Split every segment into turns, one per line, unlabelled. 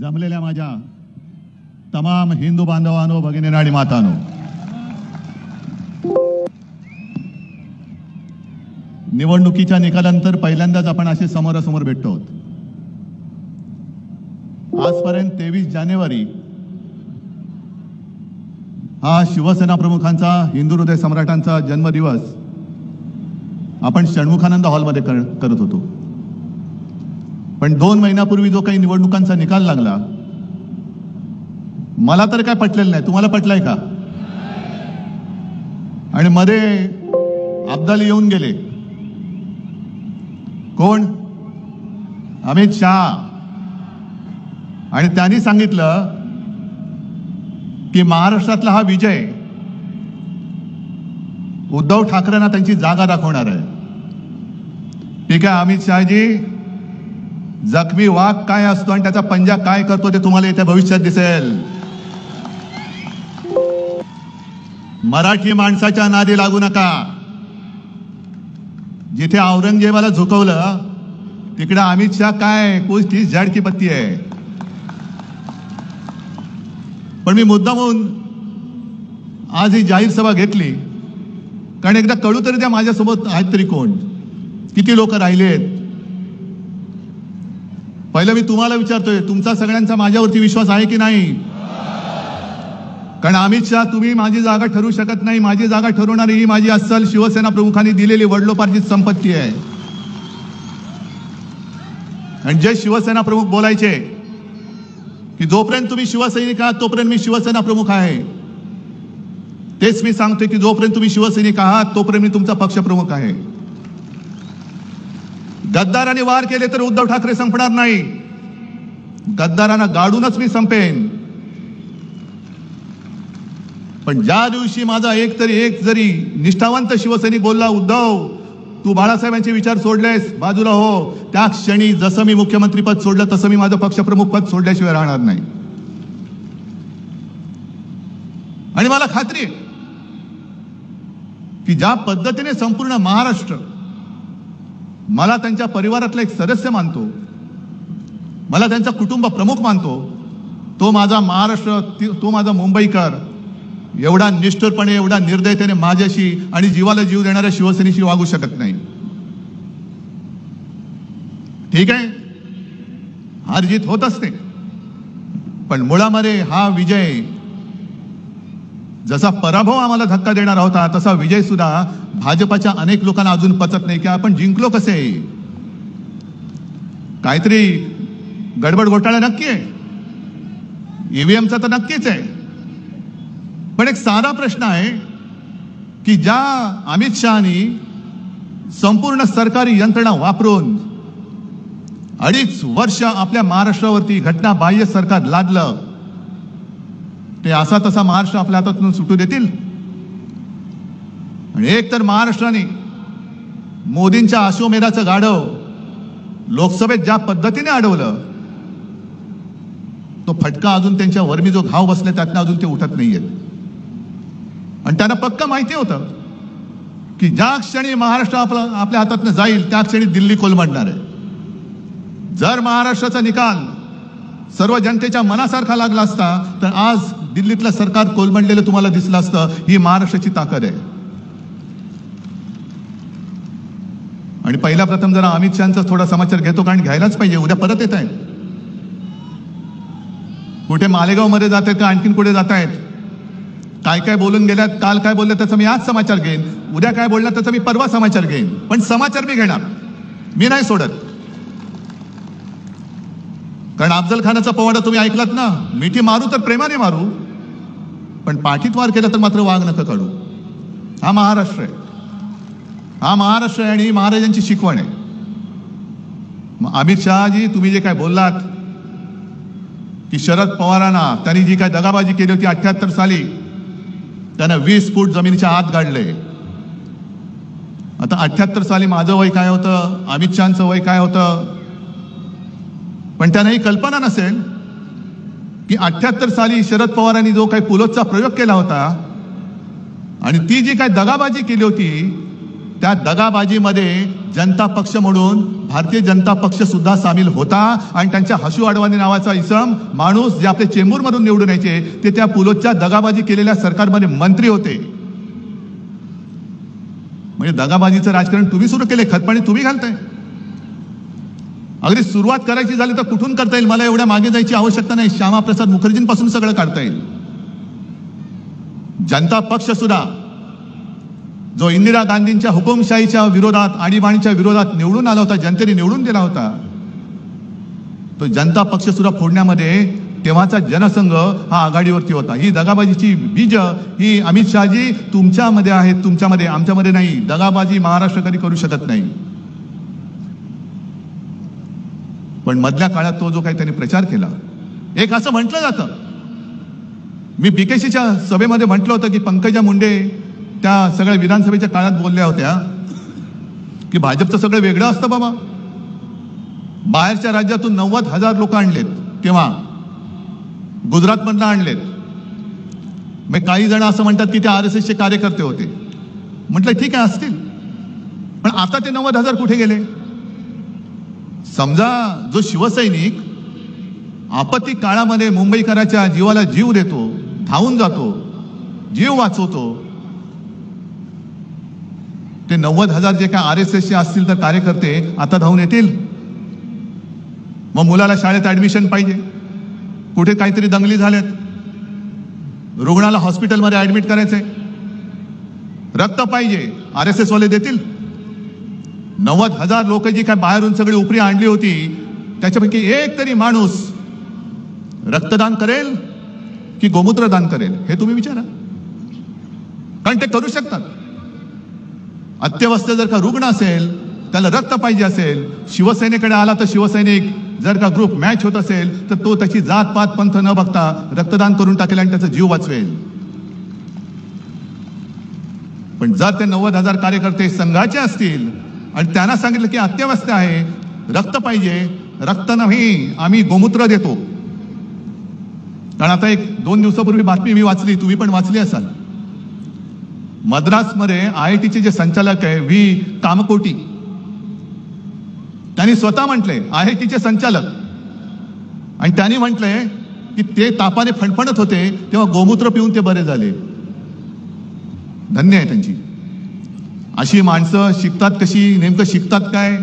जमलेल्या माझ्या तमाम हिंदू बांधवांनो, भगिनी आणि मातांनो, निवडणुकीच्या निकालानंतर पहिल्यांदाच आपण असे समोरासमोर भेटतो आहोत. आजपर्यंत 23 जानेवारी हा शिवसेना प्रमुखांचा, हिंदू हृदय सम्राटांचा जन्मदिवस आपण षण्मुखानंद हॉलमध्ये करत होतो. पण 2 महिन्यापूर्वी जो काही निवडणुकांचा निकाल लागला, मला तर काय पटलेलं नाही. तुम्हाला पटलाय का? आणि मध्ये अब्दाली येऊन गेले. कोण? अमित शहा. आणि त्यांनी सांगितलं की महाराष्ट्रातला हा विजय उद्धव ठाकरेंना त्यांची जागा दाखवणार आहे. ठीक आहे अमित शहाजी, जखमी वाघ काय असतो आणि त्याचा पंजा काय करतो ते तुम्हाला येत्या भविष्यात दिसेल. मराठी माणसाच्या नादी लागू नका. जिथे औरंगजेबाला झुकवलं तिकडे अमित शहा काय कुछ जड की पत्ती आहे. पण मी मुद्दामून आज ही जाहीर सभा घेतली कारण एकदा कळू तरी द्या माझ्यासोबत आहेत तरी कोण, किती लोक राहिलेत. पहिलं मी तुम्हाला विचारतोय, तुमचा सगळ्यांचा माझ्यावरती विश्वास आहे की नाही? कारण अमित शहा, तुम्ही माझी जागा ठरवू शकत नाही. माझी जागा ठरवणारी ही माझी अस्सल शिवसेना प्रमुखांनी दिलेली वडिलोपार्जित संपत्ती आहे. आणि जे शिवसेना प्रमुख बोलायचे की जोपर्यंत तुम्ही शिवसैनिक आहात तोपर्यंत मी शिवसेना प्रमुख आहे, तेच मी सांगतोय की जोपर्यंत तुम्ही शिवसैनिक आहात तोपर्यंत मी तुमचा पक्ष प्रमुख आहे. गद्दाराने वार केले तर उद्धव ठाकरे संपणार नाही. गद्दारांना गाडूनच मी संपेन. पण ज्या दिवशी माझा एक जरी निष्ठावंत शिवसैनिक बोलला, उद्धव तू बाळासाहेबांचे विचार सोडलेस, बाजूला हो, त्या क्षणी जसं मी मुख्यमंत्री पद सोडलं तसं मी माझं पक्षप्रमुख पद सोडल्याशिवाय राहणार नाही. आणि मला खात्री आहे की ज्या पद्धतीने संपूर्ण महाराष्ट्र मला त्यांच्या परिवारातला एक सदस्य मानतो, मला त्यांचा कुटुंब प्रमुख मानतो, तो माझा महाराष्ट्र, तो माझा मुंबईकर एवढा निष्ठुरपणे, एवढा निर्दयतेने माझ्याशी आणि जीवाला जीव देणाऱ्या शिवसेनेशी वागू शकत नाही. ठीक आहे, हार जीत होत असते, पण मुळामध्ये हा विजय, जसा पराभव आम्हाला धक्का देणारा होता तसा विजय सुद्धा भाजपच्या अनेक लोकांना अजून पचत नाही की आपण जिंकलो कसे. काहीतरी गडबड घोटाळा नक्की आहे, ईव्हीएमचा तर नक्कीच आहे. पण एक साधा प्रश्न आहे की ज्या अमित शहानी संपूर्ण सरकारी यंत्रणा वापरून 2.5 वर्ष आपल्या महाराष्ट्रावरती घटनाबाह्य सरकार लादलं, ते असा तसा महाराष्ट्र आपल्या हातातून सुटू देतील? आणि एक तर महाराष्ट्राने मोदींच्या अश्वमेधाचं गाढव लोकसभेत ज्या पद्धतीने अडवलं, तो फटका अजून त्यांच्या वर्मी जो घाव बसले त्यातनं अजून ते उठत नाहीयेत. आणि त्यांना पक्का माहिती होतं की ज्या क्षणी महाराष्ट्र आपल्या हातातनं जाईल त्या क्षणी दिल्ली कोलमडणार आहे. जर महाराष्ट्राचा निकाल सर्व जनतेच्या मनासारखा लागला असता तर आज दिल्लीतलं सरकार कोलमडलेलं तुम्हाला दिसलं असतं. ही महाराष्ट्राची ताकद आहे. आणि पहिला प्रथम जरा अमित शहाचा थोडा समाचार घेतो, कारण घ्यायलाच पाहिजे. उद्या परत येत आहेत, कुठे मालेगाव मध्ये जात आहेत का आणखीन कुठे जात आहेत, काय काय बोलून गेल्यात, काल काय बोलले त्याचा मी आज समाचार घेईन, उद्या काय बोलला त्याचा मी परवा समाचार घेईन. पण समाचार मी घेणार, मी नाही सोडत. कारण अफजल खानाचा पोवाडा तुम्ही ऐकलात ना, मिठी मारू तर प्रेमाने मारू, पण पाठीत वार केला तर मात्र वाघ नका काढू. हा महाराष्ट्र आहे, हा महाराष्ट्र आहे आणि ही महाराजांची शिकवण आहे. अमित शहाजी, तुम्ही जे काय बोललात की शरद पवारांना त्यांनी जी काय दगाबाजी केली होती 78 साली, त्यानं 20 फूट जमिनीच्या आत गाडले. आता 78 साली माझं वय काय होतं, अमित शहाचं वय काय होतं, पण त्यांना ही कल्पना नसेल की 78 साली शरद पवारांनी जो काही पुलोचा प्रयोग केला होता आणि ती जी काय दगाबाजी केली होती त्या दगाबाजीमध्ये जनता पक्ष म्हणून भारतीय जनता पक्ष सुद्धा सामील होता आणि त्यांच्या हसू अडवाणी नावाचा इसम माणूस जे आपले चेंबूरमधून निवडून यायचे ते त्या पुलोच्या दगाबाजी केलेल्या सरकारमध्ये मंत्री होते. म्हणजे दगाबाजीचं राजकारण तुम्ही सुरू केले, खतपाणी तुम्ही घालताय. अगदी सुरुवात करायची झाली तर कुठून करता येईल? मला एवढ्या मागे जायची आवश्यकता नाही. श्यामाप्रसाद मुखर्जींपासून सगळं काढता येईल. जनता पक्ष सुद्धा जो इंदिरा गांधींच्या हुकुमशाहीच्या विरोधात, आणीबाणीच्या विरोधात निवडून आला होता, जनतेने निवडून दिला होता, तो जनता पक्ष सुद्धा फोडण्यामध्ये तेव्हाचा जनसंघ हा आघाडीवरती होता. ही दगाबाजीची बीज ही अमित शहाजी तुमच्यामध्ये आहेत, तुमच्यामध्ये, आमच्यामध्ये नाही. दगाबाजी महाराष्ट्र कधी करू शकत नाही. पण मधल्या काळात तो जो काही त्यांनी प्रचार केला, एक असं म्हटलं जातं, मी बीकेसीच्या सभेमध्ये म्हटलं होतं की पंकजा मुंडे त्या सगळ्या विधानसभेच्या काळात बोलल्या होत्या की भाजपचं सगळं वेगळं असतं बाबा. बाहेरच्या राज्यातून 90,000 लोक आणलेत, तेव्हा गुजरातमधनं आणलेत. मग काही जण असं म्हणतात की ते RSSचे कार्यकर्ते होते. म्हटलं ठीक आहे असतील, पण आता ते 90,000 कुठे गेले? समजा जो शिवसैनिक आपत्ती काळामध्ये मुंबईकराच्या जीवाला जीव देतो, धावून जातो, जीव वाचवतो, ते 90,000 जे काय RSSचे असतील तर कार्यकर्ते आता धावून येतील? मग मुलाला शाळेत ऍडमिशन पाहिजे, कुठे काहीतरी दंगली झाल्यात, रुग्णाला हॉस्पिटलमध्ये ऍडमिट करायचंय, रक्त पाहिजे, RSS वाले देतील? 90,000 लोक जी काय बाहेरून सगळी उपरी आणली होती त्याच्यापैकी एक तरी माणूस रक्तदान करेल की गोमूत्रदान करेल? हे तुम्ही विचारा. कारण ते करू शकतात. अत्यवस्थ जर का रुग्ण असेल, त्याला रक्त पाहिजे असेल, शिवसेनेकडे आला तर शिवसैनिक जर का ग्रुप मॅच होत असेल तर तो त्याची जात पात पंथ न बघता रक्तदान करून टाकेल आणि त्याचा जीव वाचवेल. पण जर ते 90,000 कार्यकर्ते संघाचे असतील आणि त्यांना सांगितलं की अत्यवस्थ आहे, रक्त पाहिजे, रक्त नाही आम्ही गोमूत्र देतो. कारण आता 1-2 दिवसापूर्वी बातमी मी वाचली, तुम्ही पण वाचली असाल. मद्रासमध्ये IITचे जे संचालक आहे व्ही कामकोटी, त्यांनी स्वतः म्हटले, IITचे संचालक, आणि त्यांनी म्हटलंय की ते तापाने फणफणत होते तेव्हा गोमूत्र पिऊन ते बरे झाले. धन्य आहे त्यांची. अशी माणसं शिकतात कशी? नेमकं शिकतात काय?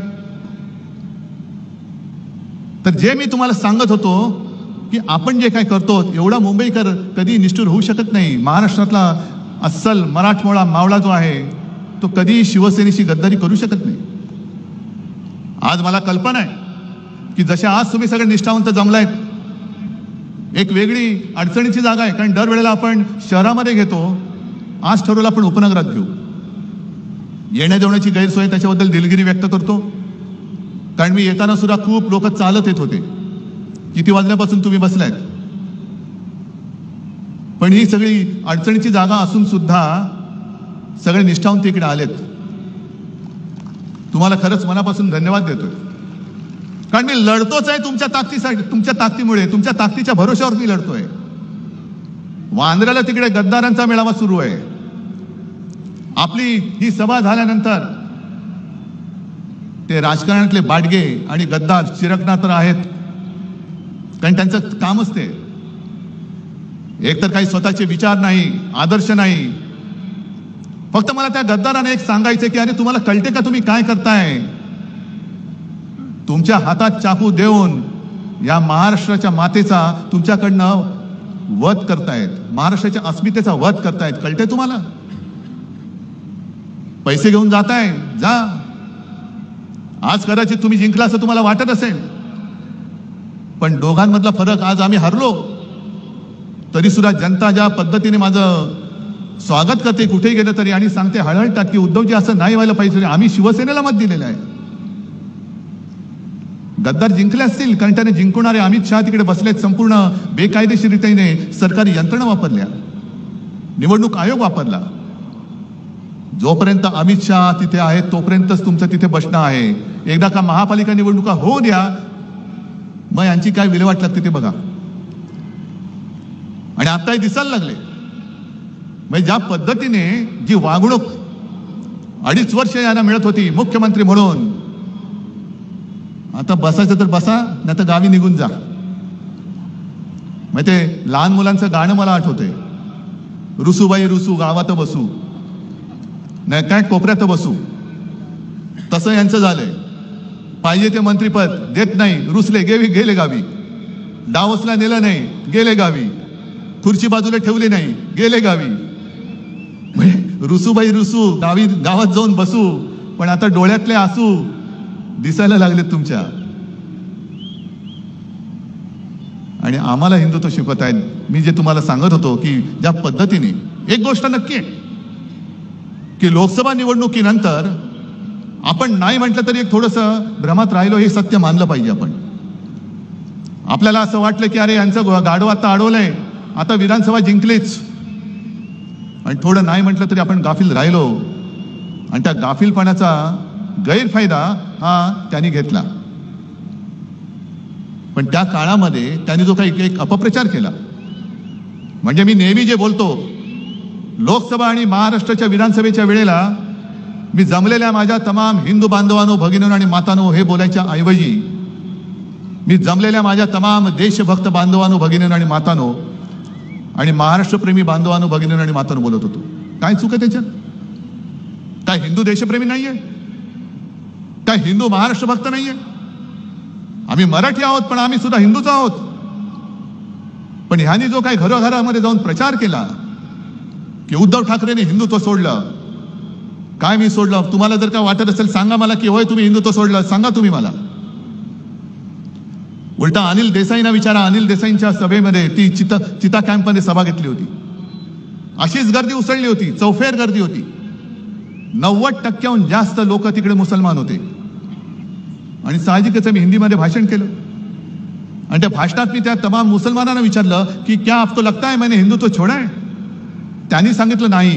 तर जे मी तुम्हाला सांगत होतो की आपण जे काय करतो, एवढा मुंबईकर कधी निष्ठुर होऊ शकत नाही. महाराष्ट्रातला अस्सल मराठमोळा मावळा जो आहे तो कधी शिवसेनेशी गद्दारी करू शकत नाही. आज मला कल्पना आहे की जसे आज तुम्ही सगळे निष्ठावंत जमलायत, एक वेगळी अडचणीची जागा आहे. कारण दरवेळेला आपण शहरामध्ये घेतो, आज ठरवलं आपण उपनगरात घेऊ. येण्या जेवण्याची गैरसोय, त्याच्याबद्दल दिलगिरी व्यक्त करतो. कारण मी येताना सुद्धा खूप लोक चालत येत होते. किती वाजल्यापासून तुम्ही बसलायत? पण ही सगळी अडचणीची जागा असून सुद्धा सगळे निष्ठावंत इकडे आलेत. तुम्हाला खरंच मनापासून धन्यवाद देतोय. कारण मी लढतोच आहे तुमच्या ताकदीसाठी, तुमच्या ताकदीमुळे, तुमच्या ताकदीच्या भरोश्यावर मी लढतोय. वांद्र्याला तिकडे गद्दारांचा मेळावा सुरू आहे. आपली ही सभा झाल्यानंतर ते राजकारणातले बाडगे आणि गद्दार चिरकणार तर आहेत, कारण त्यांचं कामच ते. एकतर काही स्वतःचे विचार नाही, आदर्श नाही. फक्त मला त्या गद्दाराने एक सांगायचं की अरे तुम्हाला कळते का तुम्ही काय करताय? तुमच्या हातात चाकू देऊन या महाराष्ट्राच्या मातेचा तुमच्याकडनं वध करतायत, महाराष्ट्राच्या अस्मितेचा वध करतायत. कळते तुम्हाला? पैसे घेऊन जाताय, जा. आज कदाचित तुम्ही जिंकला असं तुम्हाला वाटत असेल, पण दोघांमधला फरक, आज आम्ही हरलो तरी सुद्धा जनता ज्या पद्धतीने माझं स्वागत करते कुठेही गेलं तरी, आणि सांगते हळहळतात की उद्धवजी असं नाही व्हायला पाहिजे, आम्ही शिवसेनेला मत दिलेलं आहे. गद्दार जिंकले असतील कारण त्याने जिंकणारे अमित शहा तिकडे बसलेत, संपूर्ण बेकायदेशीररीतीने सरकारी यंत्रणा वापरल्या, निवडणूक आयोग वापरला. जोपर्यंत अमित शहा तिथे आहेत तोपर्यंतच तुमचं तिथे बसणं आहे. एकदा का महापालिका निवडणुका होऊ द्या, मग यांची काय विल्हेवाट लागते ते बघा. आणि आताही दिसायला लागले. म्हणजे ज्या पद्धतीने जी वागणूक 2.5 वर्ष यांना मिळत होती मुख्यमंत्री म्हणून. आता बसायचं तर बसा, नाही तर गावी निघून जा. मग ते लहान मुलांचं गाणं मला आठवतंय, रुसूबाई रुसू गावात बसू, नाही काय कोपऱ्यात बसू. तसं यांचं झालंय. पाहिजे ते मंत्रीपद देत नाही, रुसले गेले गावी. डावसला नेलं नाही, गेले गावी. खुर्ची बाजूला ठेवली नाही, गेले गावी. रुसूबाई रुसू गावात जाऊन बसू, पण आता डोळ्यातले आसू दिसायला लागले तुमच्या. आणि आम्हाला हिंदुत्व शिकवत आहेत. मी जे तुम्हाला सांगत होतो की ज्या पद्धतीने, एक गोष्ट नक्की आहे की लोकसभा निवडणुकीनंतर आपण नाही म्हटलं तरी एक थोडंसं भ्रमात राहिलो, हे सत्य मानलं पाहिजे आपण. आपल्याला असं वाटलं की अरे यांचं गाढव आता अडवलंय, आता विधानसभा जिंकलीच. आणि थोडं नाही म्हटलं तरी आपण गाफील राहिलो, आणि त्या गाफीलपणाचा गैरफायदा हा त्यांनी घेतला. पण त्या काळामध्ये त्यांनी जो काही एक अपप्रचार केला, म्हणजे मी नेहमी जे बोलतो, लोकसभा आणि महाराष्ट्राच्या विधानसभेच्या वेळेला मी जमलेल्या माझ्या तमाम हिंदू बांधवांनो, भगिनींनो आणि मातांनो हे बोलायच्या ऐवजी मी जमलेल्या माझ्या तमाम देशभक्त बांधवांनो, भगिनींनो आणि मातांनो आणि महाराष्ट्रप्रेमी बांधवांनो, भगिनींनो आणि मातांनो बोलत होतो. काय चूक आहे त्याच्यात? काय हिंदू देशप्रेमी नाहीये? काय हिंदू महाराष्ट्र भक्त नाहीये? आम्ही मराठी आहोत, पण आम्ही सुद्धा हिंदूच आहोत. पण ह्यांनी जो काही घरोघरामध्ये जाऊन प्रचार केला की उद्धव ठाकरेंनी हिंदुत्व सोडलं, काय मी सोडलं? तुम्हाला जर का वाटत असेल सांगा मला की होय तुम्ही हिंदुत्व सोडलं, सांगा तुम्ही मला. उलटा अनिल देसाईंना विचारा, अनिल देसाईंच्या सभेमध्ये ती चिता कॅम्पमध्ये सभा घेतली होती, अशीच गर्दी उसळली होती, चौफेर गर्दी होती. 90% जास्त लोक तिकडे मुसलमान होते. आणि साहजिकच मी हिंदीमध्ये भाषण केलं, आणि त्या भाषणात मी त्या तमाम मुसलमानांना विचारलं की क्या आपको लगता है मैंने हिंदुत्व छोड़ा है? त्यांनी सांगितलं नाही.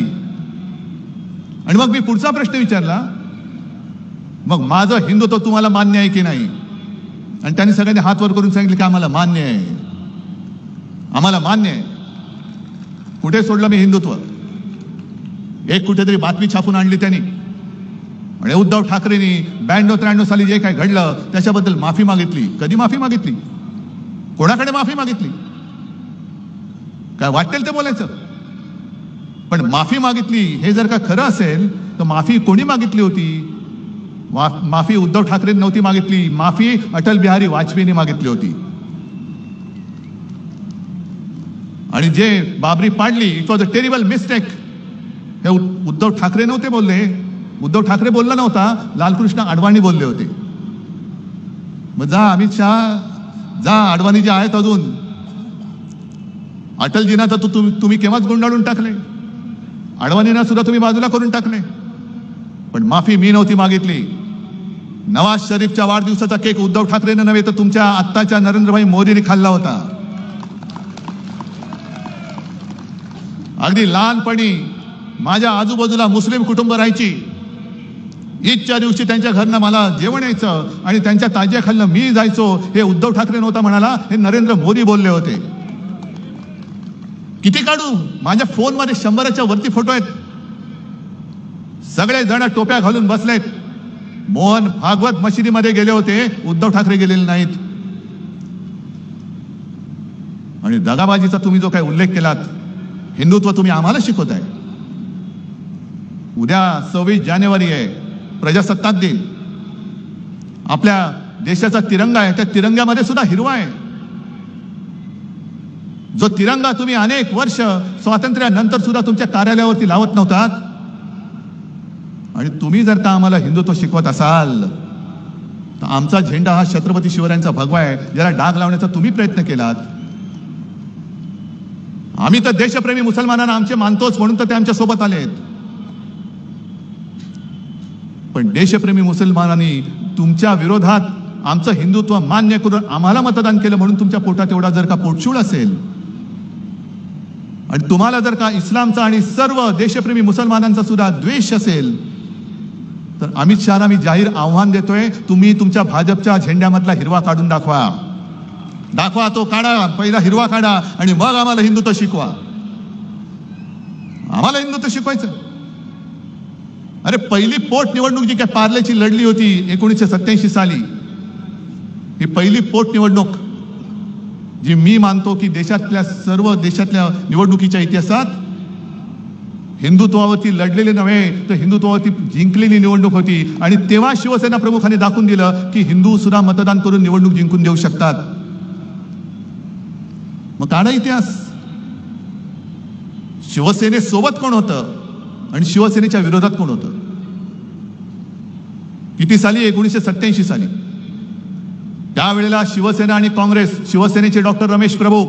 आणि मग मी पुढचा प्रश्न विचारला, मग माझं हिंदुत्व तुम्हाला मान्य आहे की नाही? आणि त्यांनी सगळ्यांनी हात वर करून सांगितलं की आम्हाला मान्य आहे, आम्हाला मान्य आहे. कुठे सोडलं मी हिंदुत्व? एक कुठेतरी बातमी छापून आणली त्यांनी, आणि उद्धव ठाकरेंनी 92-93 साली जे काय घडलं त्याच्याबद्दल माफी मागितली. कधी माफी मागितली? कोणाकडे माफी मागितली? काय वाटेल ते बोलायचं, पण माफी मागितली. हे जर का खरं असेल तर माफी कोणी मागितली होती? माफी उद्धव ठाकरे नव्हती मागितली, माफी अटल बिहारी वाजपेयींनी मागितली होती. आणि जे बाबरी पाडली, it was a terrible mistake, हे उद्धव ठाकरे नव्हते बोलले. उद्धव ठाकरे बोलला नव्हता, लालकृष्ण अडवाणी बोलले होते. मग जा अमित शहा, जा अडवाणी जे आहेत अजून, अटलजींना तर तुम्ही केव्हाच गुंडाळून टाकले, अडवाणींना सुद्धा तुम्ही बाजूला करून टाकले. पण माफी मी नव्हती मागितली. नवाज शरीफच्या वाढदिवसाचा केक उद्धव ठाकरेंना नव्हे तर तुमच्या आत्ताच्या नरेंद्रभाई मोदींनी खाल्ला होता. अगदी लहानपणी माझ्या आजूबाजूला मुस्लिम कुटुंब राहायची. ईदच्या दिवशी त्यांच्या घरनं मला जेवण यायचं आणि त्यांच्या ताज्या खाल्लं मी जायचो. हे उद्धव ठाकरे नव्हता म्हणाला, हे नरेंद्र मोदी बोलले होते. किती काढू? माझ्या फोनमध्ये 100च्या वरती फोटो आहेत. सगळे जण टोप्या घालून बसलेत. मोहन भागवत मशिदीमध्ये गेले होते, उद्धव ठाकरे गेलेले नाहीत. आणि दगाबाजीचा तुम्ही जो काही उल्लेख केलात, हिंदुत्व तुम्ही आम्हाला शिकवताय. उद्या 26 जानेवारी आहे, प्रजासत्ताक दिन. आपल्या देशाचा तिरंगा आहे, त्या तिरंग्यामध्ये सुद्धा हिरवा आहे. जो तिरंगा तुम्ही अनेक वर्ष स्वातंत्र्यानंतर सुद्धा तुमच्या कार्यालयावरती लावत नव्हतात. आणि तुम्ही जर का आम्हाला हिंदुत्व शिकवत असाल तर आमचा झेंडा हा छत्रपती शिवरायांचा भगवा आहे, ज्याला डाग लावण्याचा तुम्ही प्रयत्न केलात. आम्ही तर देशप्रेमी मुसलमानांना आमचे मानतोच म्हणून तर ते आमच्या सोबत आलेत. पण देशप्रेमी मुसलमानांनी तुमच्या विरोधात आमचं हिंदुत्व मान्य करून आम्हाला मतदान केलं म्हणून तुमच्या पोटात एवढा जर का पोटशूळ असेल, आणि तुम्हाला जर का इस्लामचा आणि सर्व देशप्रेमी मुसलमानांचा सुद्धा द्वेष असेल, तर अमित शहाना मी जाहीर आव्हान देतोय, तुम्ही तुमच्या भाजपच्या झेंड्यामधला हिरवा काढून दाखवा. दाखवा, तो काढा, पहिला हिरवा काढा आणि मग आम्हाला हिंदुत्व शिकवा. आम्हाला हिंदुत्व शिकवायचं. अरे पहिली पोटनिवडणूक जी काय पार्लेची लढली होती 1987 साली, ही पहिली पोटनिवडणूक जी मी मानतो की सर्व देशातल्या निवडणुकीच्या इतिहासात हिंदुत्वावरती लढलेले नव्हे तर हिंदुत्वावरती जिंकलेली निवडणूक होती. आणि तेव्हा शिवसेना प्रमुखांनी दाखवून दिलं की हिंदू सुद्धा मतदान करून निवडणूक जिंकून देऊ शकतात. मग काढा इतिहास. शिवसेनेसोबत कोण होतं आणि शिवसेनेच्या विरोधात कोण होतं? किती साली? 1987 साली. त्यावेळेला शिवसेना आणि काँग्रेस, शिवसेनेचे डॉक्टर रमेश प्रभू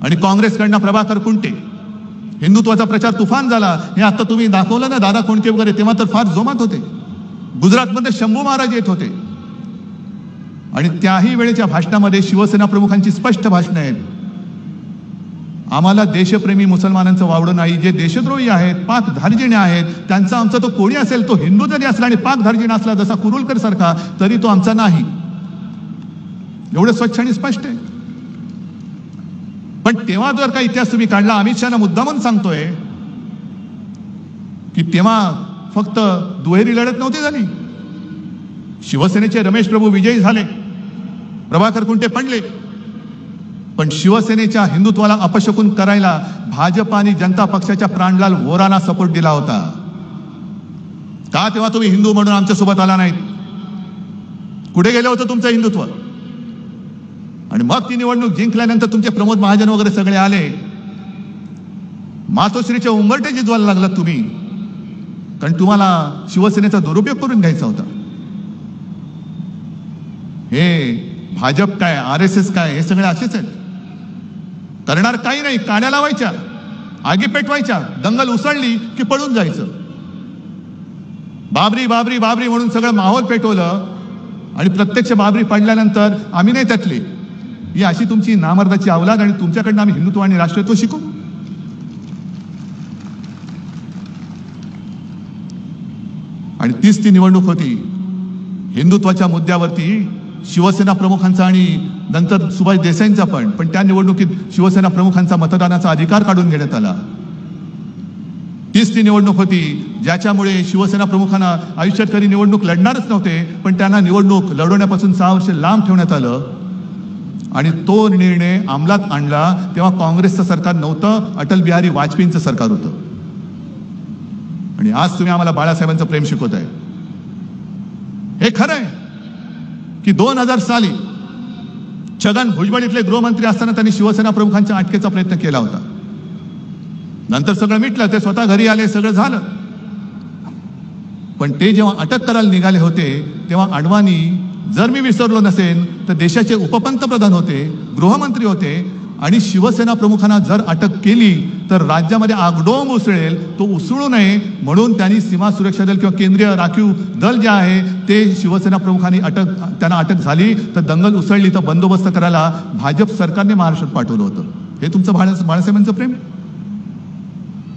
आणि काँग्रेसकडनं प्रभाकर कुंटे, हिंदुत्वाचा प्रचार तुफान झाला. हे आता तुम्ही दाखवलं ना, दादा कोंडके वगैरे, तेव्हा तर फार जोमात होते. गुजरातमध्ये शंभू महाराज येत होते आणि त्याही वेळेच्या भाषणामध्ये शिवसेना प्रमुखांची स्पष्ट भाषणं आहेत. आम्हाला देशप्रेमी मुसलमानांचं वावडं नाही. जे देशद्रोही आहेत, पाकधार्जिणे आहेत, त्यांचा आमचा तो कोणी असेल, तो हिंदू जरी असला आणि पाकधार्जिण असला जसा कुरुलकर सारखा, तरी तो आमचा नाही. एवढं स्वच्छ आणि स्पष्ट आहे. पण तेव्हा जर का इतिहास तुम्ही काढला, अमित शहाना मुद्दामून सांगतोय की तेव्हा फक्त दुहेरी लढत नव्हती झाली. शिवसेनेचे रमेश प्रभू विजयी झाले, प्रभाकर कुंटे पडले, पण शिवसेनेच्या हिंदुत्वाला अपशकुन करायला भाजप आणि जनता पक्षाच्या प्राणलाल वोरांना सपोर्ट दिला होता. का तेव्हा तुम्ही हिंदू म्हणून आमच्या सोबत आला नाहीत? कुठे गेलं होतं तुमचं हिंदुत्व? आणि मग ती निवडणूक जिंकल्यानंतर तुमचे प्रमोद महाजन वगैरे सगळे आले, मातोश्रीच्या उंबरटे जिजवायला लागलात तुम्ही, कारण तुम्हाला शिवसेनेचा दुरुपयोग करून घ्यायचा होता. हे भाजप काय, RSS काय, हे सगळे असेच आहेत. करणार काही नाही, काड्या लावायच्या, आगी पेटवायच्या, दंगल उसळली की पळून जायचं. बाबरी बाबरी बाबरी म्हणून सगळं माहोल पेटवलं आणि प्रत्यक्ष बाबरी पडल्यानंतर आम्ही नाही त्यातले. ही अशी तुमची नामर्दाची अवलाद आणि तुमच्याकडनं आम्ही हिंदुत्व आणि राष्ट्रत्व शिकू. आणि तीच ती निवडणूक होती. हिंदुत्वाच्या मुद्द्यावरती शिवसेना प्रमुखांचा आणि नंतर सुभाष देसाईंचा पण त्या निवडणुकीत शिवसेना प्रमुखांचा मतदानाचा अधिकार काढून घेण्यात आला. तीच ती निवडणूक होती ज्याच्यामुळे शिवसेना प्रमुखांना आयुष्यात कधी निवडणूक लढणारच नव्हते, पण त्यांना निवडणूक लढवण्यापासून 6 वर्ष लांब ठेवण्यात आलं. आणि तो निर्णय अंमलात आणला तेव्हा काँग्रेसचं सरकार नव्हतं, अटल बिहारी वाजपेयींचं सरकार होतं. आणि आज तुम्ही आम्हाला बाळासाहेबांचं प्रेम शिकवत आहे. हे खरं आहे की 2000 साली छगन भुजबळ इथले गृहमंत्री असताना त्यांनी शिवसेना प्रमुखांच्या अटकेचा प्रयत्न केला होता. नंतर सगळं मिटलं, ते स्वतः घरी आले, सगळं झालं. पण ते जेव्हा अटक करायला निघाले होते तेव्हा अडवाणी, जर मी विसरलो नसेन तर देशाचे उपपंतप्रधान होते, गृहमंत्री होते. आणि शिवसेना प्रमुखांना जर अटक केली तर राज्यामध्ये आगडोंब उसळेल, तो उसळू नये म्हणून त्यांनी सीमा सुरक्षा दल किंवा केंद्रीय राखीव दल जे आहे ते शिवसेना प्रमुखांनी त्यांना अटक झाली तर दंगल उसळली तर बंदोबस्त करायला भाजप सरकारने महाराष्ट्रात पाठवलं होतं. हे तुमचं बाळासाहेबांचं प्रेम.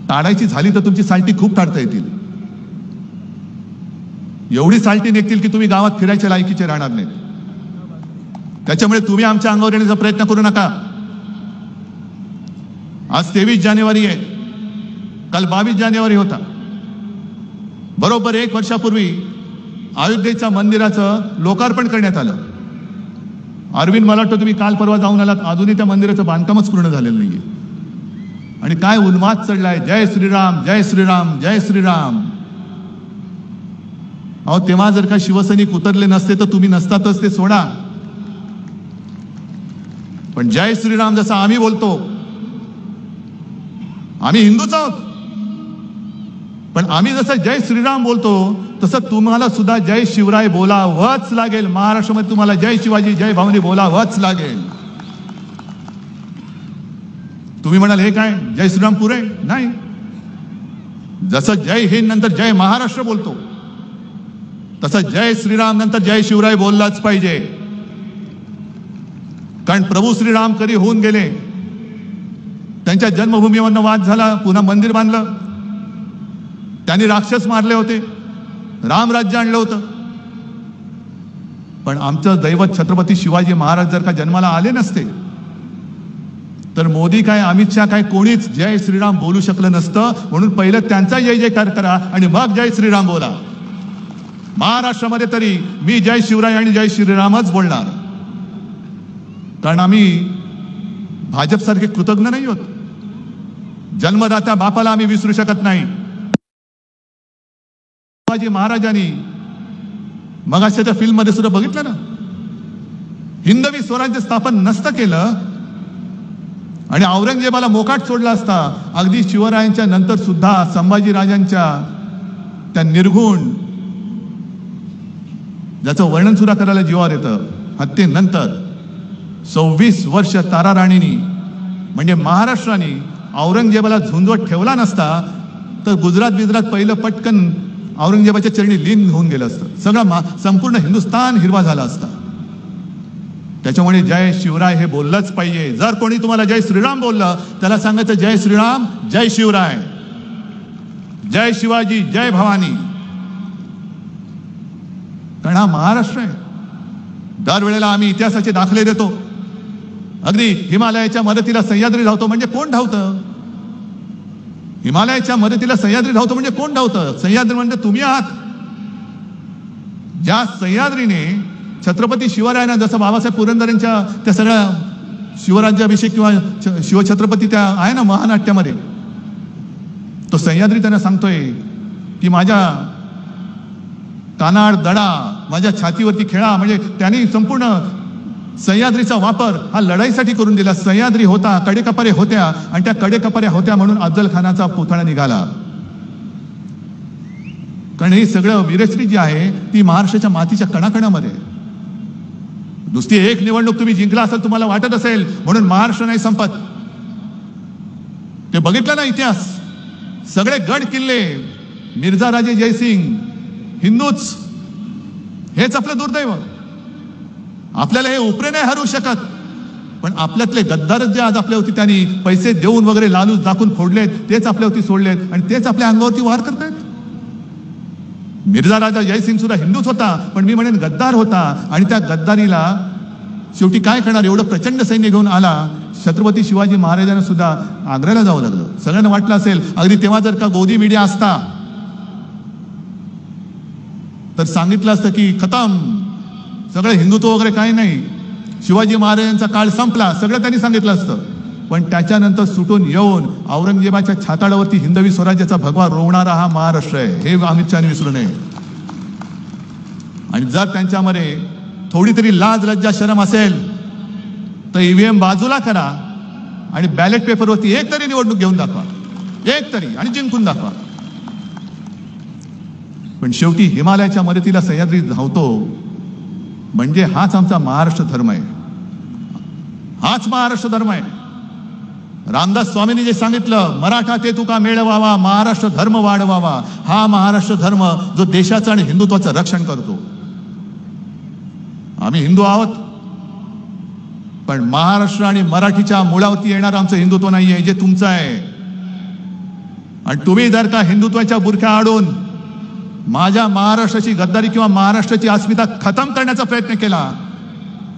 टाळायची झाली तर तुमची साल्टी खूप टाळता येतील. एवढी साल्टी निघतील की तुम्ही गावात फिरायच्या लायकीचे राहणार नाहीत. त्याच्यामुळे तुम्ही आमच्या अंगावर येण्याचा प्रयत्न करू नका. आज 23 जानेवारी आहे, काल 22 जानेवारी होता. बरोबर 1 वर्षापूर्वी अयोध्येच्या मंदिराचं लोकार्पण करण्यात आलं. अरविंद, मला वाटतं तुम्ही काल परवा जाऊन आलात, अजूनही त्या मंदिराचं बांधकामच पूर्ण झालेलं नाहीये. आणि काय उन्माद चढलाय, जय श्रीराम जय श्रीराम जय श्रीराम. अहो, तेव्हा जर का शिवसैनिक उतरले नसते तर तुम्ही नसतातच, ते सोडा. पण जय श्रीराम जसं आम्ही बोलतो, आम्ही हिंदूच आहोत, पण आम्ही जसं जय श्रीराम बोलतो तसं तुम्हाला सुद्धा जय शिवराय बोलावंच लागेल. महाराष्ट्रामध्ये तुम्हाला जय शिवाजी जय भावनी बोलावंच लागेल. तुम्ही म्हणाल हे काय जय श्रीराम पुरे नाही. जसं जय हिंद नंतर जय महाराष्ट्र बोलतो तसं जय श्रीराम नंतर जय शिवराय बोललाच पाहिजे. कारण प्रभू श्रीराम कधी होऊन गेले, त्यांच्या जन्मभूमीवरनं वाद झाला, पुन्हा मंदिर बांधलं, त्यांनी राक्षस मारले होते, रामराज्य आणलं होतं. पण आमचं दैवत छत्रपती शिवाजी महाराज जर का जन्माला आले नसते तर मोदी काय अमित शहा काय कोणीच जय श्रीराम बोलू शकलं नसतं. म्हणून पहिलं त्यांचा जय जयकार करा आणि मग जय श्रीराम बोला. महाराष्ट्रामध्ये तरी मी जय शिवराय आणि जय श्रीरामच बोलणार, कारण आम्ही भाजपसारखे कृतज्ञ नाही होत. जन्मदात्या बापाला आम्ही विसरू शकत नाही. शिवाजी महाराजांनी मग अशा त्या फिल्म मध्ये सुद्धा बघितलं ना, हिंदवी स्वराज्य स्थापन नसतं केलं आणि औरंगजेबाला मोकाट सोडला असता. अगदी शिवरायांच्या नंतर सुद्धा संभाजीराजांच्या त्या निर्गुण, ज्याचं वर्णन सुद्धा करायला जीवावर येतं, हत्येनंतर 26 वर्ष ताराराणीनी म्हणजे महाराष्ट्राने औरंगजेबाला झुंजवत ठेवला नसता तर गुजरात पहिलं पटकन औरंगजेबाच्या चरणी लीन होऊन गेलं असतं. सगळं संपूर्ण हिंदुस्थान हिरवा झाला असता. त्याच्यामुळे जय शिवराय हे बोललंच पाहिजे. जर कोणी तुम्हाला जय श्रीराम बोललं त्याला सांगायचं जय श्रीराम, जय शिवराय, जय शिवाजी, जय भवानी. कारण हा महाराष्ट्र आहे. दरवेळेला आम्ही इतिहासाचे दाखले देतो. अगदी हिमालयाच्या मदतीला सह्याद्री धावतो म्हणजे कोण धावतं? हिमालयाच्या मदतीला सह्याद्री धावतो म्हणजे कोण धावतं? सह्याद्री म्हणजे तुम्ही आहात. ज्या सह्याद्रीने छत्रपती शिवरायांना, जसं बाबासाहेब पुरंदरेंच्या त्या सगळ्या शिवराज्याभिषेक किंवा शिवछत्रपती त्या आहे ना महानाट्यामध्ये, तो सह्याद्री त्यांना सांगतोय की माझ्या कानाड दडा, माझ्या छातीवरती खेळा. म्हणजे त्यांनी संपूर्ण सह्याद्रीचा वापर हा लढाईसाठी करून दिला. सह्याद्री होता, कडेकपारे होत्या आणि त्या कडेकपाऱ्या होत्या म्हणून अफजल खानाचा पुतळा निघाला. कारण हे सगळं वीरश्री जी आहे ती महाराष्ट्राच्या मातीच्या कणाकणामध्ये. नुसती एक निवडणूक तुम्ही जिंकला असेल तुम्हाला वाटत असेल म्हणून महाराष्ट्र नाही संपत. ते बघितलं ना इतिहास, सगळे गड किल्ले मिर्झा राजे जयसिंग हिंदूच, हेच आपलं दुर्दैव. आपल्याला हे उपरे नाही हरू शकत, पण आपल्यातले गद्दारच जे आज आपल्यावरती त्यांनी पैसे देऊन वगैरे लालूच दाखवून फोडलेत तेच आपल्यावरती सोडलेत आणि तेच आपल्या अंगावरती वार करतायत. मिर्झा राजा जयसिंग सुद्धा हिंदूच होता, पण मी म्हणेन गद्दार होता. आणि त्या गद्दारीला शेवटी काय करणार, एवढं प्रचंड सैन्य घेऊन आला. छत्रपती शिवाजी महाराजांना सुद्धा आग्र्याला जावं लागलं. सगळ्यांना वाटलं असेल अगदी तेव्हा जर का गोदी मीडिया असता तर सांगितलं असतं की खतम, सगळं हिंदुत्व वगैरे काही नाही, शिवाजी महाराजांचा काळ संपला, सगळं त्यांनी सांगितलं असतं. पण त्याच्यानंतर सुटून येऊन औरंगजेबाच्या छाताडावरती हिंदवी स्वराज्याचा भगवा रोवणारा हा महाराष्ट्र आहे, हे अमित शहाने विसरू नये. आणि जर त्यांच्यामध्ये थोडी तरी लाज लज्जा शरम असेल तर ईव्हीएम बाजूला करा आणि बॅलेट पेपरवरती एक तरी निवडणूक घेऊन दाखवा, एक तरी, आणि जिंकून दाखवा. पण शेवटी हिमालयाच्या मदतीला सह्याद्री धावतो म्हणजे हाच आमचा महाराष्ट्र धर्म आहे, हाच महाराष्ट्र धर्म आहे. रामदास स्वामींनी जे सांगितलं, मराठा ते तुका मेळवावा, महाराष्ट्र धर्म वाढवावा, हा महाराष्ट्र धर्म जो देशाचं आणि हिंदुत्वाचं रक्षण करतो. आम्ही हिंदू आहोत, पण महाराष्ट्र आणि मराठीच्या मुळावरती येणार आमचं हिंदुत्व नाही आहे, जे तुमचं आहे. आणि तुम्ही जर का हिंदुत्वाच्या बुरख्या आडून माझ्या महाराष्ट्राची गद्दारी किंवा महाराष्ट्राची अस्मिता खतम करण्याचा प्रयत्न केला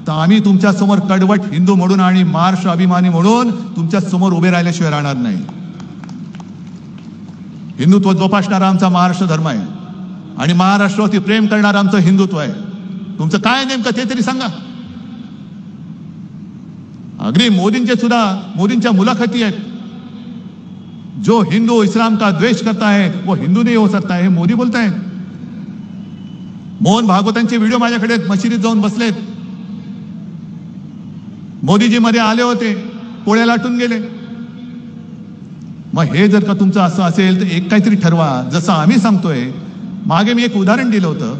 तर आम्ही तुमच्या समोर कडवट हिंदू म्हणून आणि महाराष्ट्र अभिमानी म्हणून तुमच्या समोर उभे राहिल्याशिवाय राहणार नाही. हिंदुत्व जोपासणारा आमचा महाराष्ट्र धर्म आहे आणि महाराष्ट्रावरती प्रेम करणारं आमचं हिंदुत्व आहे. तुमचं काय नेमकं ते तरी सांगा. अगदी मोदींच्या मुलाखती आहेत, जो हिंदू इस्लाम का द्वेष करता है वो हिंदू नहीं हो सकता है, हे मोदी बोलतायत. मोहन भागवतांचे व्हिडिओ माझ्याकडे मशिदीत जाऊन बसलेत. मोदीजी मध्ये आले होते, पोळ्या लाटून गेले. मग हे जर का तुमचं असं असेल तर एक काहीतरी ठरवा, जसं आम्ही सांगतोय. मागे मी एक उदाहरण दिलं होतं.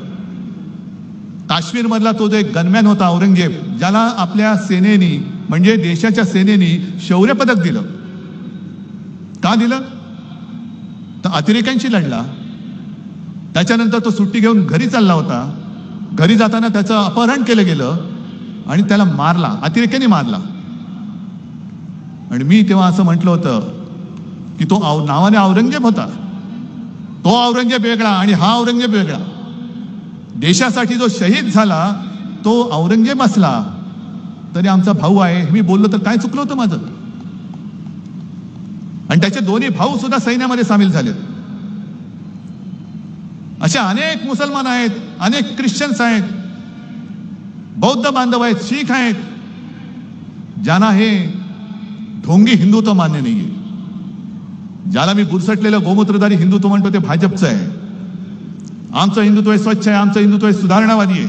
काश्मीर मधला तो जो एक गनमॅन होता औरंगजेब, ज्याला आपल्या सेनेनी म्हणजे देशाच्या सेनेनी शौर्य पदक दिलं. का दिलं? तर अतिरेक्यांशी लढला. त्याच्यानंतर तो सुट्टी घेऊन घरी चालला होता. घरी जाताना त्याचं अपहरण केलं गेलं आणि त्याला मारला, अतिरेक्यांनी मारला. आणि मी तेव्हा असं म्हटलं होतं की तो नावाने औरंगजेब होता, तो औरंगजेब वेगळा आणि हा औरंगजेब वेगळा. देशासाठी जो शहीद झाला तो औरंगजेब असला तरी आमचा भाऊ आहे. मी बोललो तर काय चुकलं होतं माझं? आणि त्याचे दोन्ही भाऊ सुद्धा सैन्यामध्ये सामील झालेत. असे अनेक मुसलमान आहेत, अनेक ख्रिश्चन्स आहेत, बौद्ध बांधव आहेत, शीख आहेत, ज्यांना हे ढोंगी हिंदुत्व मान्य नाहीये. ज्याला मी गुरसटलेलं गोमूत्रधारी हिंदुत्व म्हणतो ते भाजपचं आहे. आमचं हिंदुत्व हे स्वच्छ आहे, आमचं हिंदुत्व हे सुधारणावादी आहे,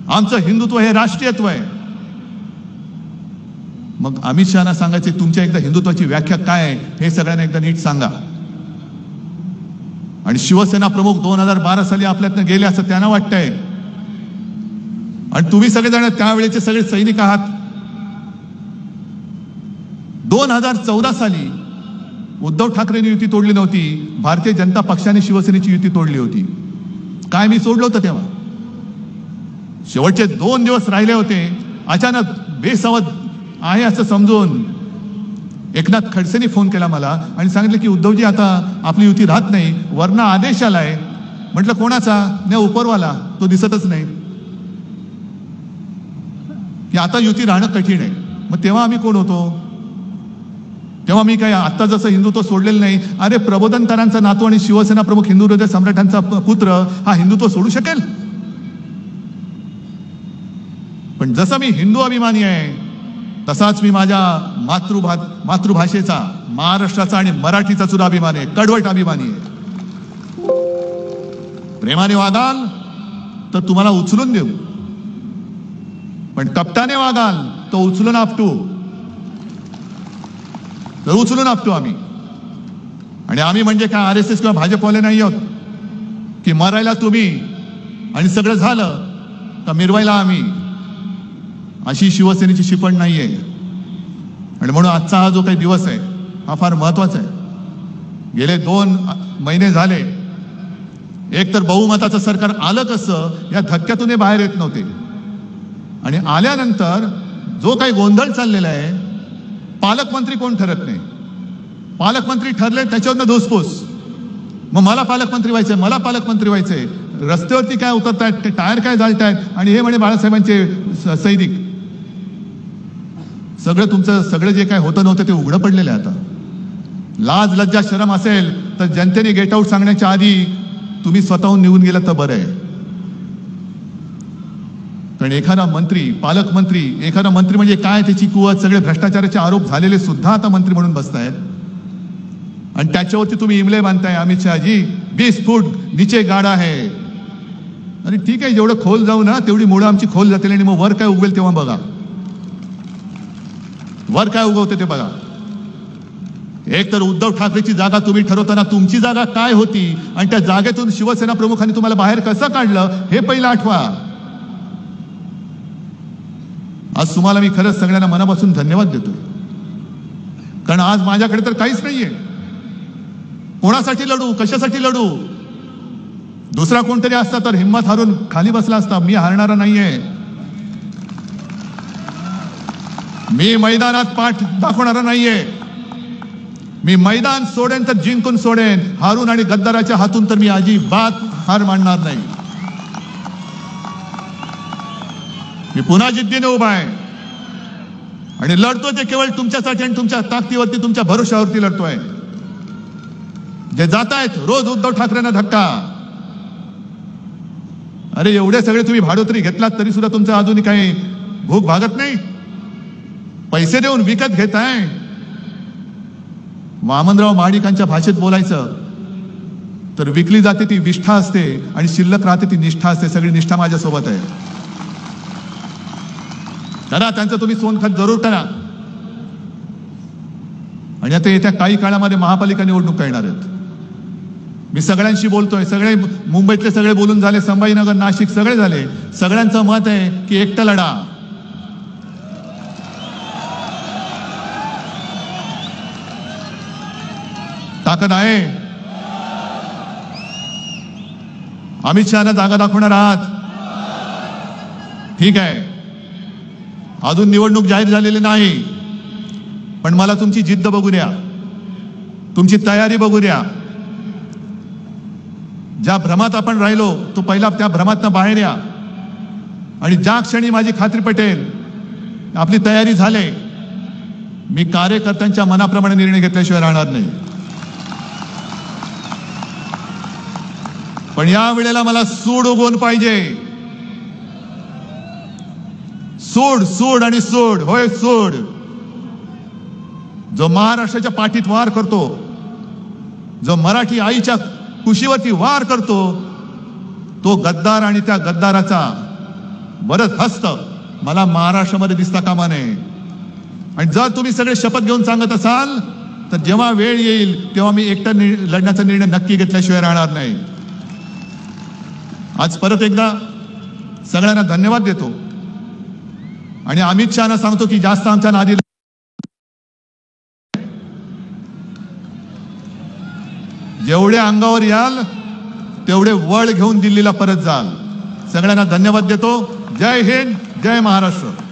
आमचं हिंदुत्व हे राष्ट्रीयत्व आहे. मग अमित शहाना सांगायचे तुमच्या एकदा हिंदुत्वाची व्याख्या काय आहे हे सगळ्यांना एकदा नीट सांगा. आणि शिवसेना प्रमुख 2012 साली आपल्यातनं गेले असं त्यांना वाटतंय. आणि तुम्ही सगळेजण त्यावेळेचे सगळे सैनिक आहात. 2014 साली उद्धव ठाकरेंनी युती तोडली नव्हती, भारतीय जनता पक्षाने शिवसेनेची युती तोडली होती. काय मी सोडलं होतं तेव्हा? शेवटचे 2 दिवस राहिले होते. अचानक बेसावध आहे असं समजून एकनाथ खडसेंनी फोन केला मला आणि सांगितलं की उद्धवजी आता आपली युती राहत नाही, वरना आदेश आलाय. म्हटलं कोणाचा? नाही, उपरवाला, तो दिसतच नाही की आता युती राहणं कठीण आहे. मग तेव्हा आम्ही कोण होतो? तेव्हा मी काय आता जसं हिंदुत्व सोडलेलं नाही. अरे प्रबोधनकारांचा नातू आणि शिवसेना प्रमुख हिंदू हृदय सम्राटांचा पुत्र हा हिंदुत्व सोडू शकेल? पण जसं मी हिंदू अभिमानी आहे तसाच मी माझ्या मातृभाषेचा, महाराष्ट्राचा आणि मराठीचा सुद्धा अभिमान आहे, कडवट अभिमानी आहे. प्रेमाने वागाल तर तुम्हाला उचलून देऊ, पण कपटाने वागाल तर उचलून आपटू, आम्ही. आणि आम्ही म्हणजे काय RSS किंवा भाजपवाले नाही आहोत की मरायला तुम्ही आणि सगळं झालं तर मिरवायला आम्ही. अशी शिवसेनेची शिपण नाहीये. आणि म्हणून आजचा हा जो काही दिवस आहे हा फार महत्वाचा आहे. गेले 2 महिने झाले एक तर बहुमताचं सरकार आलं कसं या धक्क्यातून बाहेर येत नव्हते. आणि आल्यानंतर जो काही गोंधळ चाललेला आहे, पालकमंत्री कोण ठरत नाही. पालकमंत्री ठरले त्याच्यावरनं धुसफूस. मग मला पालकमंत्री व्हायचंय, रस्त्यावरती काय उतरतायत, ते टायर काय जाळतायत आणि हे म्हणे बाळासाहेबांचे सैनिक. सगळं जे काय होतं नव्हतं ते उघडं पडलेलं आहे आता. लाज लज्जा शरम असेल तर जनतेने गेट आउट सांगण्याच्या आधी तुम्ही स्वतःहून निघून गेलं तर बरं आहे. कारण एखादा मंत्री, पालकमंत्री, एखादा मंत्री म्हणजे काय त्याची कुवत, सगळे भ्रष्टाचाराचे आरोप झालेले सुद्धा आता मंत्री म्हणून बसतायत. आणि त्याच्यावरती तुम्ही इमले बांधताय. अमित शहाजी 20 फूट नीचे गाडा है. अरे ठीक आहे, जेवढं खोल जाऊ ना तेवढी मुळं आमची खोल जातील आणि मग वर काय उगवेल तेव्हा बघा. वर काय उगवते ते बघा. एक तर उद्धव ठाकरेची जागा तुम्ही ठरवताना तुमची जागा काय होती आणि त्या जागेतून शिवसेना प्रमुखांनी तुम्हाला बाहेर कसं काढलं हे पहिलं आठवा. आज तुम्हाला मी खरंच सगळ्यांना मनापासून धन्यवाद देतो. कारण आज माझ्याकडे तर काहीच नाहीये. कोणासाठी लढू, कशासाठी लढू? दुसरा कोणतरी असता तर हिम्मत हारून खाली बसला असता. मी हारणारा नाहीये. मी मैदानात पाठ दाखवणारा नाहीये. मी मैदान सोडेन तर जिंकून सोडेन. हारून आणि गद्दाराच्या हातून तर मी अजिबात हार मानणार नाही. मी पुन्हा जिद्दीने उभा आहे आणि लढतो ते केवळ तुमच्यासाठी आणि तुमच्या ताकदीवरती, तुमच्या भरोशावरती लढतोय. जे जात आहेत रोज उद्धव ठाकरेंना धक्का. अरे एवढे सगळे तुम्ही भाडोत्री घेतलात तरी सुद्धा तुमचं अजूनही काही भूक भागत नाही. पैसे देऊन विकत घेताय. वामनराव महाडिकांच्या भाषेत बोलायचं तर विकली जाते ती विष्ठा असते आणि शिल्लक राहते ती निष्ठा असते. सगळी निष्ठा माझ्यासोबत आहे. करा त्यांचं तुम्ही सोनखत जरूर करा. आणि आता येत्या काही काळामध्ये महापालिका निवडणूक येणार आहेत. मी सगळ्यांशी बोलतोय. सगळे मुंबईतले सगळे बोलून झाले, संभाजीनगर, नाशिक सगळे झाले. सगळ्यांचं मत आहे की एकटं लढा. ताकद आहे. अमित शहाना जागा दाखवणार आहात. ठीक आहे, अजून निवडणूक जाहीर झालेली नाही, पण मला तुमची जिद्द बघू द्या, तुमची तयारी बघू द्या. ज्या भ्रमात आपण राहिलो तो पहिला त्या भ्रमातनं बाहेर या. आणि ज्या क्षणी माझी खात्री पटेल आपली तयारी झाली मी कार्यकर्त्यांच्या मनाप्रमाणे निर्णय घेतल्याशिवाय राहणार नाही. पण या वेळेला मला सूड उगवून पाहिजे. सूड सूड आणि सूड, होय सूड. जो महाराष्ट्राच्या पाठीत वार करतो, जो मराठी आईच्या कुशीवरती वार करतो, तो गद्दार आणि त्या गद्दाराचा बरंच हस्त मला महाराष्ट्रामध्ये दिसता कामा नये. आणि जर तुम्ही सगळे शपथ घेऊन सांगत असाल तर जेव्हा वेळ येईल तेव्हा मी एकटा लढण्याचा निर्णय नक्की घेतल्याशिवाय राहणार नाही. आज परत एकदा सगळ्यांना धन्यवाद देतो आणि अमित शहाना सांगतो की जास्त आमच्या नादी जेवढे अंगावर याल तेवढे वळ घेऊन दिल्लीला परत जाल. सगळ्यांना धन्यवाद देतो. जय हिंद, जय महाराष्ट्र.